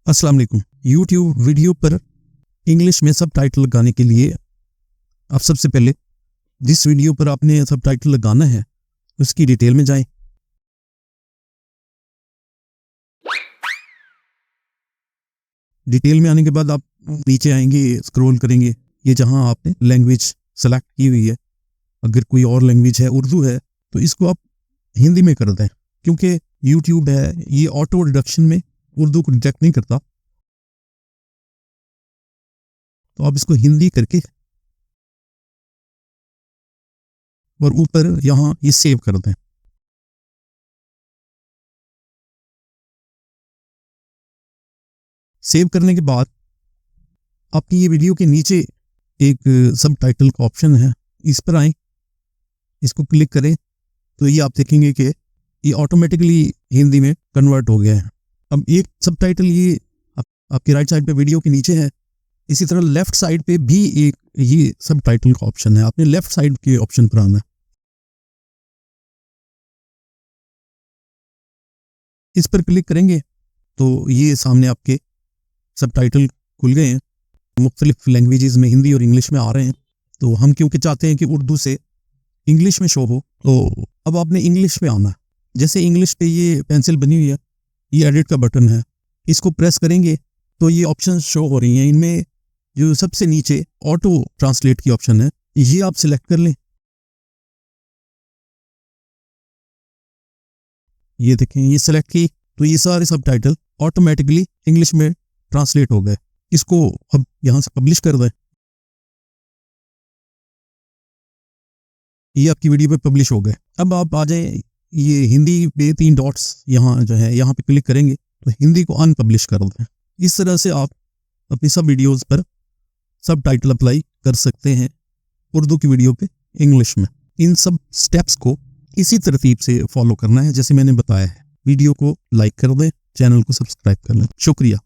अस्सलाम वालेकुम। YouTube video पर इंग्लिश में सबटाइटल लगाने के लिए आप सबसे पहले जिस वीडियो पर आपने सबटाइटल लगाना है उसकी डिटेल में जाएं। डिटेल में आने के बाद आप नीचे आएंगे, स्क्रॉल करेंगे, ये जहां आपने लैंग्वेज सेलेक्ट की हुई है, अगर कोई और लैंग्वेज है, उर्दू है, तो इसको आप हिंदी में कर दें, क्योंकि यूट्यूब है ये ऑटो डिडक्शन में उर्दू को डिटेक्ट नहीं करता। तो आप इसको हिंदी करके और ऊपर यहाँ ये सेव कर दें। सेव करने के बाद आपकी ये वीडियो के नीचे एक सबटाइटल का ऑप्शन है, इस पर आए, इसको क्लिक करें तो ये आप देखेंगे कि ये ऑटोमेटिकली हिंदी में कन्वर्ट हो गया है। अब एक सबटाइटल ये आपके राइट साइड पे वीडियो के नीचे है, इसी तरह लेफ्ट साइड पे भी एक ये सबटाइटल का ऑप्शन है, आपने लेफ्ट साइड के ऑप्शन पर आना है। इस पर क्लिक करेंगे तो ये सामने आपके सबटाइटल खुल गए हैं, मुख्तलिफ लैंग्वेजेस में हिंदी और इंग्लिश में आ रहे हैं। तो हम क्योंकि चाहते हैं कि उर्दू से इंग्लिश में शो हो, तो अब आपने इंग्लिश पे आना है। जैसे इंग्लिश पे ये पेंसिल बनी हुई है, ये एडिट का बटन है, इसको प्रेस करेंगे तो ये ऑप्शन शो हो रही हैं। इनमें जो सबसे नीचे ऑटो ट्रांसलेट की ऑप्शन है, ये आप सिलेक्ट कर लें। ये देखें, ये सिलेक्ट की तो ये सारे सबटाइटल ऑटोमेटिकली इंग्लिश में ट्रांसलेट हो गए। इसको अब यहाँ से पब्लिश कर दें, ये आपकी वीडियो पे पब्लिश हो गए। अब आप आ जाए, ये हिंदी पे 3 डॉट्स यहाँ जो है, यहाँ पे क्लिक करेंगे तो हिंदी को अनपब्लिश कर दें। इस तरह से आप अपनी सब वीडियोस पर सबटाइटल अप्लाई कर सकते हैं उर्दू की वीडियो पे इंग्लिश में। इन सब स्टेप्स को इसी तरतीब से फॉलो करना है जैसे मैंने बताया है। वीडियो को लाइक कर दें, चैनल को सब्सक्राइब कर लें। शुक्रिया।